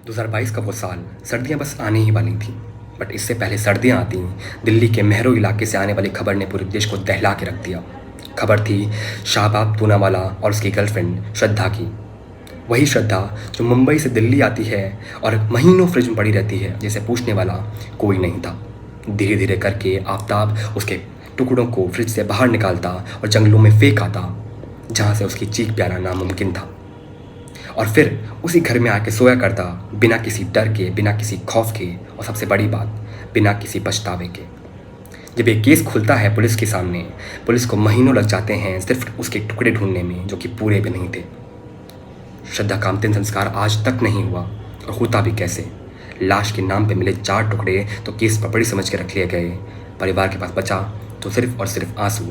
2022 का वो साल, सर्दियां बस आने ही वाली थीं। बट इससे पहले सर्दियां आती, दिल्ली के मेहरो इलाके से आने वाली खबर ने पूरे देश को दहला के रख दिया। खबर थी शाहबाब पूनावाला और उसकी गर्लफ्रेंड श्रद्धा की। वही श्रद्धा जो मुंबई से दिल्ली आती है और महीनों फ्रिज में पड़ी रहती है, जिसे पूछने वाला कोई नहीं था। धीरे धीरे करके आफताब उसके टुकड़ों को फ्रिज से बाहर निकालता और जंगलों में फेंक आता, जहाँ से उसकी चीख प्यारा नामुमकिन था। और फिर उसी घर में आके सोया करता, बिना किसी डर के, बिना किसी खौफ के, और सबसे बड़ी बात, बिना किसी पछतावे के। जब ये केस खुलता है पुलिस के सामने, पुलिस को महीनों लग जाते हैं सिर्फ उसके टुकड़े ढूंढने में, जो कि पूरे भी नहीं थे। श्रद्धा का अंतिम संस्कार आज तक नहीं हुआ, और होता भी कैसे। लाश के नाम पे मिले 4 टुकड़े तो केस पपड़ी समझ के रख लिए गए। परिवार के पास बचा तो सिर्फ और सिर्फ आंसू,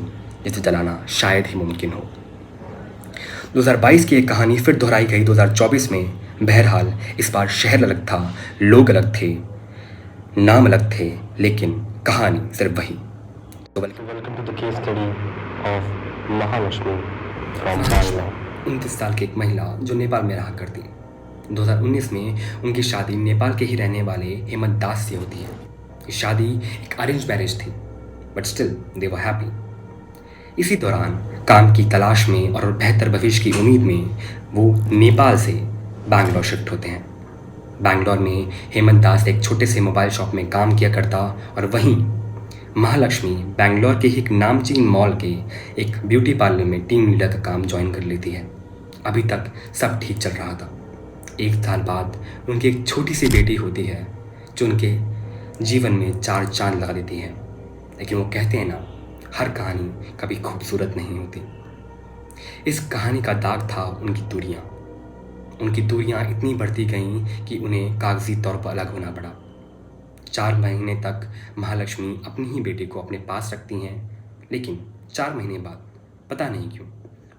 जिसे जलाना शायद ही मुमकिन हो। 2022 की एक कहानी फिर दोहराई गई 2024 में। बहरहाल इस बार शहर अलग था, लोग अलग थे, नाम अलग थे, लेकिन कहानी सिर्फ वही। Welcome to the case study of Mahalakshmi from Bangalore. 29 साल की एक महिला जो नेपाल में रहा करती। 2019 में उनकी शादी नेपाल के ही रहने वाले हेमंत दास से होती है। ये शादी एक अरेंज मैरिज थी, but still they were happy. इसी दौरान काम की तलाश में और बेहतर भविष्य की उम्मीद में वो नेपाल से बैंगलोर शिफ्ट होते हैं। बैंगलोर में हेमंत दास एक छोटे से मोबाइल शॉप में काम किया करता, और वहीं महालक्ष्मी बैंगलोर के ही एक नामचीन मॉल के एक ब्यूटी पार्लर में टीम लीडर का काम ज्वाइन कर लेती है। अभी तक सब ठीक चल रहा था। 1 साल बाद उनकी एक छोटी सी बेटी होती है, जो उनके जीवन में 4 चांद लगा देती है। लेकिन वो कहते हैं ना, हर कहानी कभी खूबसूरत नहीं होती। इस कहानी का दाग था उनकी दूरियां। उनकी दूरियां इतनी बढ़ती गईं कि उन्हें कागजी तौर पर अलग होना पड़ा। 4 महीने तक महालक्ष्मी अपनी ही बेटी को अपने पास रखती हैं, लेकिन 4 महीने बाद पता नहीं क्यों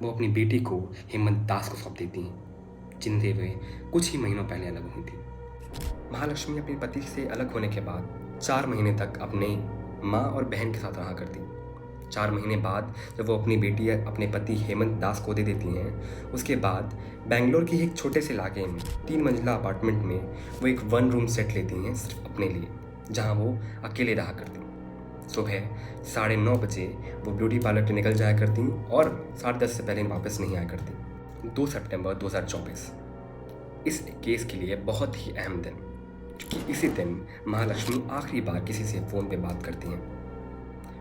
वो अपनी बेटी को हेमंत दास को सौंप देती हैं, जिनसे वे कुछ ही महीनों पहले अलग हुई थी। महालक्ष्मी अपने पति से अलग होने के बाद 4 महीने तक अपने माँ और बहन के साथ रहा करती। 4 महीने बाद जब वो अपनी बेटी अपने पति हेमंत दास को दे देती हैं, उसके बाद बेंगलोर के एक छोटे से इलाके में 3 मंजिला अपार्टमेंट में वो एक 1 रूम सेट लेती हैं सिर्फ अपने लिए, जहाँ वो अकेले रहा करती। सुबह 9:30 बजे वो ब्यूटी पार्लर के निकल जाया करती और 10:30 से पहले वापस नहीं आया करती। 2 सितंबर 2024 इस केस के लिए बहुत ही अहम दिन, क्योंकि इसी दिन महालक्ष्मी आखिरी बार किसी से फ़ोन पे बात करती हैं।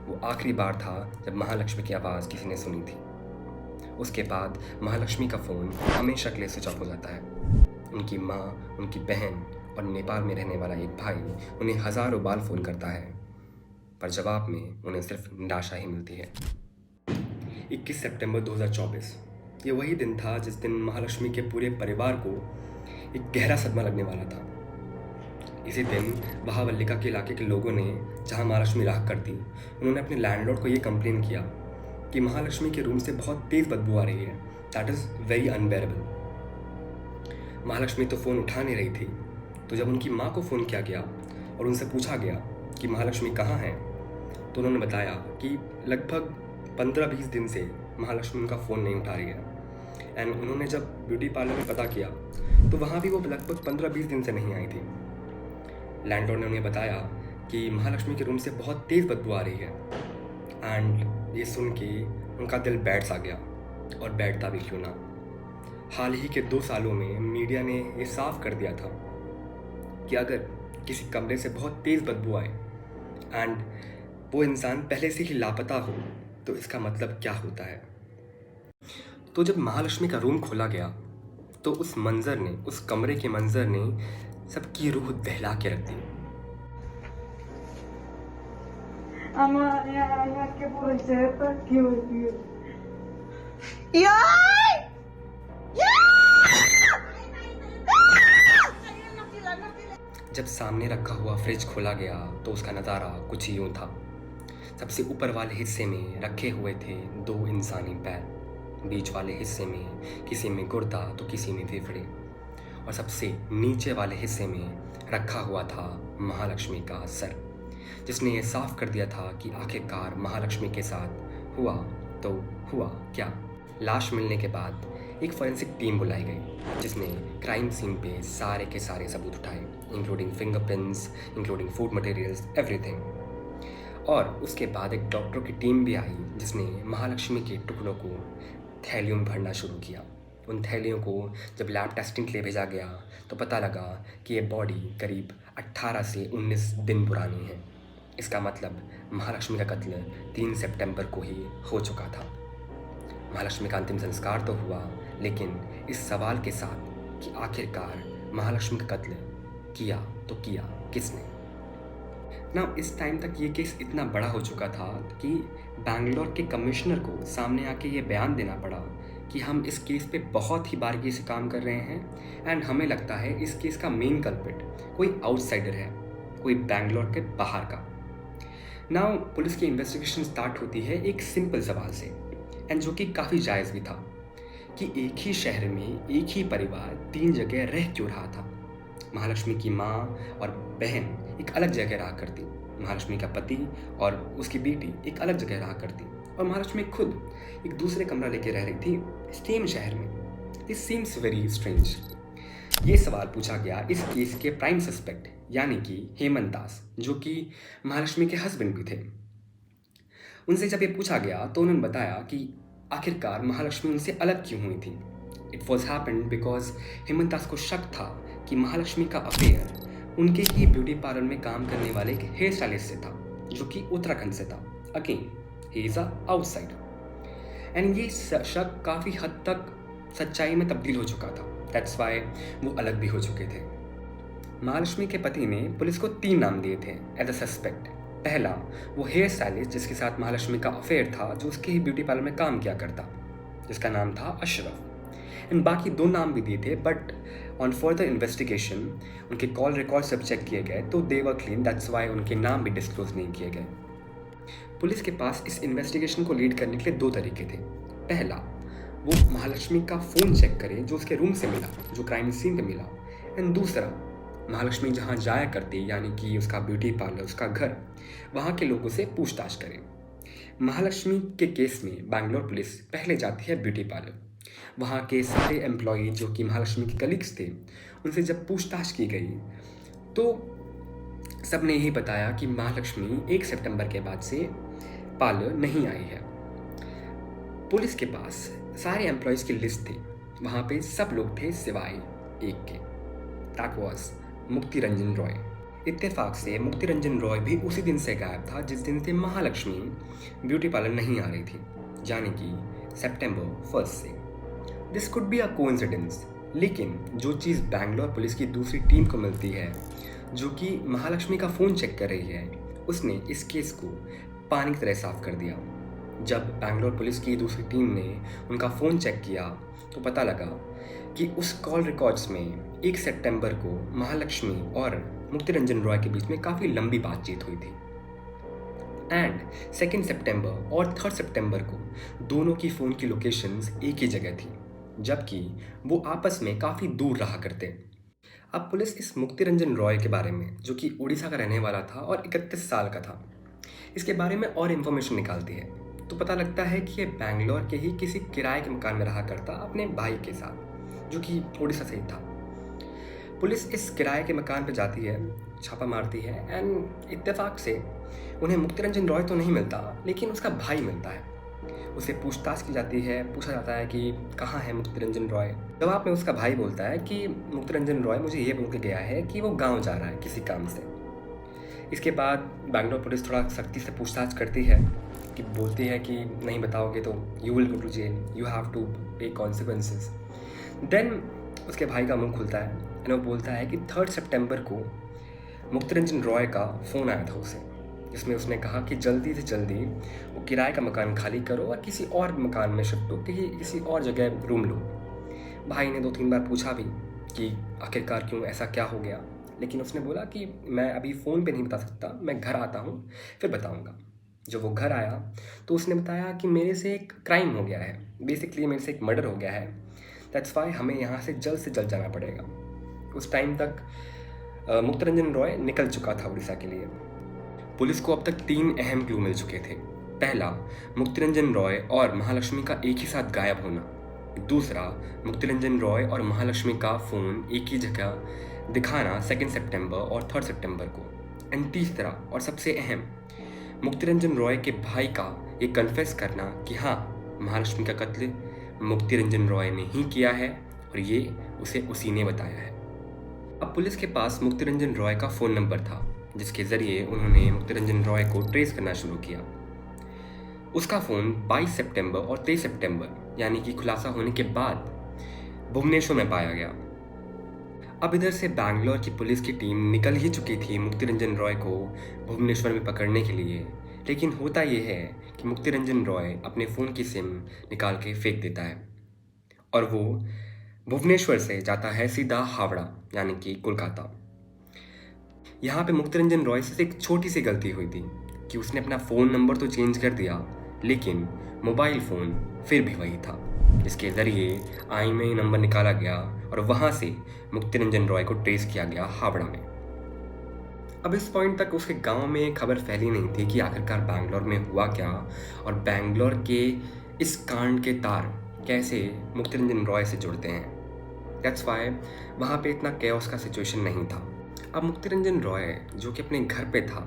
वो आखिरी बार था जब महालक्ष्मी की आवाज़ किसी ने सुनी थी। उसके बाद महालक्ष्मी का फ़ोन हमेशा के लिए स्विच ऑफ हो जाता है। उनकी माँ, उनकी बहन और नेपाल में रहने वाला एक भाई उन्हें हज़ारों बार फ़ोन करता है, पर जवाब में उन्हें सिर्फ निराशा ही मिलती है। 21 सितंबर 2024 ये वही दिन था जिस दिन महालक्ष्मी के पूरे परिवार को एक गहरा सदमा लगने वाला था। इसी दिन बहावल्लिका के इलाके के लोगों ने, जहां महालक्ष्मी रहा करती, उन्होंने अपने लैंडलॉर्ड को ये कंप्लेन किया कि महालक्ष्मी के रूम से बहुत तेज़ बदबू आ रही है। That is very unbearable. Mahalakshmi तो फ़ोन उठा नहीं रही थी, तो जब उनकी माँ को फ़ोन किया गया और उनसे पूछा गया कि महालक्ष्मी कहाँ हैं, तो उन्होंने बताया कि लगभग 15-20 दिन से महालक्ष्मी उनका फ़ोन नहीं उठा रही है। एंड उन्होंने जब ब्यूटी पार्लर में पता किया तो वहाँ भी वो लगभग 15-20 दिन से नहीं आई थी। लैंडलॉर्ड ने उन्हें बताया कि महालक्ष्मी के रूम से बहुत तेज़ बदबू आ रही है। एंड ये सुन के उनका दिल बैठ सा गया, और बैठता भी क्यों ना। हाल ही के 2 सालों में मीडिया ने ये साफ कर दिया था कि अगर किसी कमरे से बहुत तेज़ बदबू आए एंड वो इंसान पहले से ही लापता हो, तो इसका मतलब क्या होता है। तो जब महालक्ष्मी का रूम खोला गया तो उस मंज़र ने, उस कमरे के मंज़र ने सबकी रूह दहला के रख दी। जब सामने रखा हुआ फ्रिज खोला गया तो उसका नज़ारा कुछ यूँ था। सबसे ऊपर वाले हिस्से में रखे हुए थे 2 इंसानी पैर, बीच वाले हिस्से में किसी में गुर्दा तो किसी में फेफड़े, और सबसे नीचे वाले हिस्से में रखा हुआ था महालक्ष्मी का सर, जिसने ये साफ कर दिया था कि आखिरकार महालक्ष्मी के साथ हुआ तो हुआ क्या। लाश मिलने के बाद एक फॉरेंसिक टीम बुलाई गई जिसने क्राइम सीन पे सारे के सारे सबूत उठाए, including fingerprints, including food materials, everything. और उसके बाद एक डॉक्टर की टीम भी आई जिसने महालक्ष्मी के टुकड़ों को थैलियों में भरना शुरू किया। उन थैलियों को जब लैब टेस्टिंग के लिए भेजा गया तो पता लगा कि ये बॉडी करीब 18 से 19 दिन पुरानी है। इसका मतलब महालक्ष्मी का कत्ल 3 सितंबर को ही हो चुका था। महालक्ष्मी का अंतिम संस्कार तो हुआ, लेकिन इस सवाल के साथ कि आखिरकार महालक्ष्मी का कत्ल किया तो किया किसने। ना इस टाइम तक ये केस इतना बड़ा हो चुका था कि बैंगलोर के कमिश्नर को सामने आके ये बयान देना पड़ा कि हम इस केस पे बहुत ही बारीकी से काम कर रहे हैं एंड हमें लगता है इस केस का मेन कल्प्रिट कोई आउटसाइडर है, कोई बैंगलोर के बाहर का। नाउ पुलिस की इन्वेस्टिगेशन स्टार्ट होती है एक सिंपल सवाल से, एंड जो कि काफ़ी जायज़ भी था, कि एक ही शहर में एक ही परिवार 3 जगह रह क्यों रहा था। महालक्ष्मी की माँ और बहन एक अलग जगह रहा करती, महालक्ष्मी का पति और उसकी बेटी एक अलग जगह रहा करती, और महालक्ष्मी खुद एक दूसरे कमरा लेके रह रही थी सेम शहर में। This seems very strange. ये सवाल पूछा गया इस केस के प्राइम सस्पेक्ट यानी कि हेमंत दास, जो कि महालक्ष्मी के हस्बैंड भी थे। उनसे जब ये पूछा गया तो उन्होंने बताया कि आखिरकार महालक्ष्मी उनसे अलग क्यों हुई थी। It was happened because Hemant Das को शक था कि महालक्ष्मी का अफेयर उनके ही ब्यूटी पार्लर में काम करने वाले एक हेयर स्टाइलिस्ट से था, जो कि उत्तराखंड से था। Again he is a outsider, and ये शक काफ़ी हद तक सच्चाई में तब्दील हो चुका था। दैट्स वाई वो अलग भी हो चुके थे। महालक्ष्मी के पति ने पुलिस को 3 नाम दिए थे एज अ सस्पेक्ट। पहला वो हेयर स्टाइलिस्ट जिसके साथ महालक्ष्मी का अफेयर था, जो उसके ही ब्यूटी पार्लर में काम किया करता, जिसका नाम था अशरफ। एंड बाकी 2 नाम भी दिए थे, बट ऑन फर्दर इन्वेस्टिगेशन उनके कॉल रिकॉर्ड सब चेक किए गए तो दे वर क्लीन। दैट्स वाई उनके नाम भी डिस्क्लोज नहीं किए गए। पुलिस के पास इस इन्वेस्टिगेशन को लीड करने के लिए 2 तरीके थे। पहला, वो महालक्ष्मी का फ़ोन चेक करे जो उसके रूम से मिला, जो क्राइम सीन पे मिला। एंड दूसरा, महालक्ष्मी जहाँ जाया करती यानी कि उसका ब्यूटी पार्लर, उसका घर, वहाँ के लोगों से पूछताछ करें। महालक्ष्मी के केस में बैंगलोर पुलिस पहले जाती है ब्यूटी पार्लर। वहाँ के सारे एम्प्लॉई जो कि महालक्ष्मी के कलीग्स थे, उनसे जब पूछताछ की गई तो सब ने यही बताया कि महालक्ष्मी 1 सितंबर के बाद से पार्लर नहीं आई है। पुलिस के पास सारे एम्प्लॉयज़ की लिस्ट थी, वहाँ पे सब लोग थे सिवाय एक के। दैट वॉज मुक्ति रंजन रॉय। इत्तेफाक से मुक्ति रंजन रॉय भी उसी दिन से गायब था जिस दिन से महालक्ष्मी ब्यूटी पार्लर नहीं आ रही थी, यानी कि सितंबर 1 से। This could be a coincidence, लेकिन जो चीज़ बैंगलोर पुलिस की दूसरी टीम को मिलती है, जो कि महालक्ष्मी का फ़ोन चेक कर रही है, उसने इस केस को पानी की तरह साफ कर दिया। जब बैंगलोर पुलिस की दूसरी टीम ने उनका फ़ोन चेक किया तो पता लगा कि उस कॉल रिकॉर्ड्स में 1 सितंबर को महालक्ष्मी और मुक्ति रंजन रॉय के बीच में काफ़ी लंबी बातचीत हुई थी। एंड 2 सितंबर और 3 सितंबर को दोनों की फ़ोन की लोकेशंस एक ही जगह थी, जबकि वो आपस में काफ़ी दूर रहा करते। अब पुलिस इस मुक्ति रंजन रॉय के बारे में, जो कि उड़ीसा का रहने वाला था और 31 साल का था, इसके बारे में और इन्फॉर्मेशन निकालती है तो पता लगता है कि ये बैंगलोर के ही किसी किराए के मकान में रहा करता अपने भाई के साथ, जो कि उड़ीसा से ही था। पुलिस इस किराए के मकान पर जाती है, छापा मारती है, एंड इत्तेफाक से उन्हें मुक्ति रंजन रॉय तो नहीं मिलता, लेकिन उसका भाई मिलता है। उसे पूछताछ की जाती है, पूछा जाता है कि कहाँ है मुक्ति रंजन रॉय। जवाब में उसका भाई बोलता है कि मुक्ति रंजन रॉय मुझे ये बोल के गया है कि वो गाँव जा रहा है किसी काम से। इसके बाद बैंगलोर पुलिस थोड़ा सख्ती से पूछताछ करती है, कि बोलती है कि नहीं बताओगे तो you will go to jail, you have to pay consequences. Then उसके भाई का मुंह खुलता है एंड वो बोलता है कि 3 सितंबर को मुक्ति रंजन रॉय का फ़ोन आया था उसे, जिसमें उसने कहा कि जल्दी से जल्दी वो किराए का मकान खाली करो और किसी और मकान में शिफ्ट हो, किसी और जगह रूम लो। भाई ने 2-3 बार पूछा भी कि आखिरकार क्यों, ऐसा क्या हो गया, लेकिन उसने बोला कि मैं अभी फ़ोन पे नहीं बता सकता, मैं घर आता हूँ फिर बताऊँगा। जब वो घर आया तो उसने बताया कि मेरे से एक क्राइम हो गया है, बेसिकली मेरे से एक मर्डर हो गया है, दैट्स वाई हमें यहाँ से जल्द जाना पड़ेगा। उस टाइम तक मुक्ति रंजन रॉय निकल चुका था उड़ीसा के लिए। पुलिस को अब तक 3 अहम क्लू मिल चुके थे। पहला, मुक्ति रंजन रॉय और महालक्ष्मी का एक ही साथ गायब होना। दूसरा, मुक्तिरंजन रॉय और महालक्ष्मी का फ़ोन एक ही जगह दिखाना 2 सितंबर और 3 सितंबर को। एंड तीसरा और सबसे अहम, मुक्तिरंजन रॉय के भाई का ये कन्फेस करना कि हाँ, महालक्ष्मी का कत्ल मुक्तिरंजन रॉय ने ही किया है और ये उसे उसी ने बताया है। अब पुलिस के पास मुक्तिरंजन रॉय का फ़ोन नंबर था, जिसके ज़रिए उन्होंने मुक्तिरंजन रॉय को ट्रेस करना शुरू किया। उसका फ़ोन 22 सितंबर और 23 सितंबर यानी कि खुलासा होने के बाद भुवनेश्वर में पाया गया। अब इधर से बैंगलोर की पुलिस की टीम निकल ही चुकी थी मुक्तिरंजन रॉय को भुवनेश्वर में पकड़ने के लिए, लेकिन होता यह है कि मुक्तिरंजन रॉय अपने फ़ोन की सिम निकाल के फेंक देता है और वो भुवनेश्वर से जाता है सीधा हावड़ा यानी कि कोलकाता। यहाँ पे मुक्तिरंजन रॉय से एक छोटी सी गलती हुई थी कि उसने अपना फ़ोन नंबर तो चेंज कर दिया, लेकिन मोबाइल फ़ोन फिर भी वही था, जिसके ज़रिए IMEI नंबर निकाला गया और वहाँ से मुक्तिरंजन रॉय को ट्रेस किया गया हावड़ा में। अब इस पॉइंट तक उसके गांव में खबर फैली नहीं थी कि आखिरकार बैंगलोर में हुआ क्या और बैंगलोर के इस कांड के तार कैसे मुक्तिरंजन रॉय से जुड़ते हैं। दैट्स वाई वहाँ पे इतना केओस का सिचुएशन नहीं था। अब मुक्तिरंजन रॉय जो कि अपने घर पे था,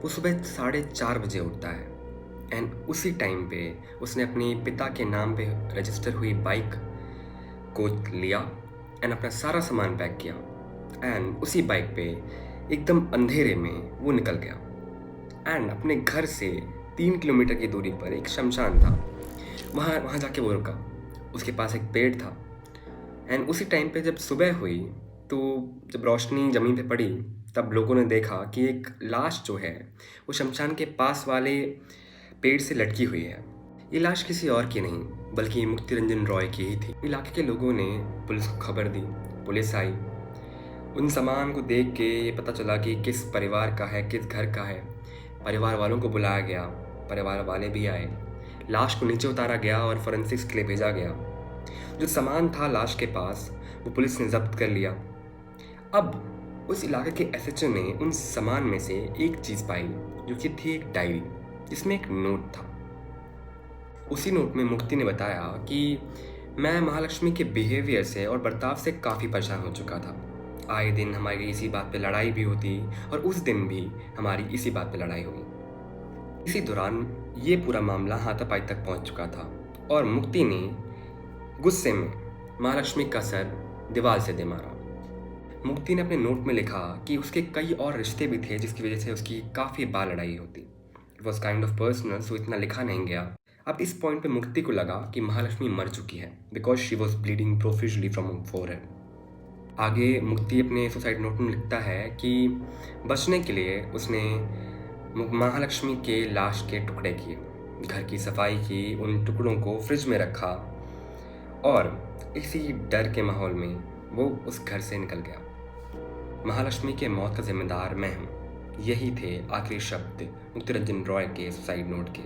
वो सुबह 4:30 बजे उठता है एंड उसी टाइम पे उसने अपने पिता के नाम पे रजिस्टर हुई बाइक को लिया एंड अपना सारा सामान पैक किया एंड उसी बाइक पे एकदम अंधेरे में वो निकल गया एंड अपने घर से 3 किलोमीटर की दूरी पर एक शमशान था, वहाँ जाके वो रुका। उसके पास एक पेड़ था एंड उसी टाइम पे जब सुबह हुई तो जब रोशनी ज़मीन पे पड़ी तब लोगों ने देखा कि एक लाश जो है वो शमशान के पास वाले पेड़ से लटकी हुई है। ये लाश किसी और की नहीं बल्कि मुक्तिरंजन रॉय की ही थी। इलाके के लोगों ने पुलिस को खबर दी, पुलिस आई। उन सामान को देख के ये पता चला कि किस परिवार का है, किस घर का है। परिवार वालों को बुलाया गया, परिवार वाले भी आए। लाश को नीचे उतारा गया और फोरेंसिक्स के लिए भेजा गया। जो सामान था लाश के पास वो पुलिस ने जब्त कर लिया। अब उस इलाके के SHO ने उन सामान में से एक चीज़ पाई जो कि थी एक डायरी जिसमें एक नोट था। उसी नोट में मुक्ति ने बताया कि मैं महालक्ष्मी के बिहेवियर से और बर्ताव से काफ़ी परेशान हो चुका था। आए दिन हमारी इसी बात पे लड़ाई भी होती और उस दिन भी हमारी इसी बात पे लड़ाई हुई। इसी दौरान ये पूरा मामला हाथापाई तक पहुंच चुका था और मुक्ति ने गुस्से में महालक्ष्मी का सर दीवार से दे मारा। मुक्ति ने अपने नोट में लिखा कि उसके कई और रिश्ते भी थे जिसकी वजह से उसकी काफ़ी बार लड़ाई होती। It was kind of personal, so इतना लिखा नहीं गया। अब इस पॉइंट पे मुक्ति को लगा कि महालक्ष्मी मर चुकी है because she was bleeding profusely from forehead. आगे मुक्ति अपने सुसाइड नोट में लिखता है कि बचने के लिए उसने महालक्ष्मी के लाश के टुकड़े किए, घर की सफाई की, उन टुकड़ों को फ्रिज में रखा और इसी डर के माहौल में वो उस घर से निकल गया। महालक्ष्मी के मौत का जिम्मेदार मैं हूँ, यही थे आखिरी शब्द मुक्तिरंजन रॉय के सुसाइड नोट के।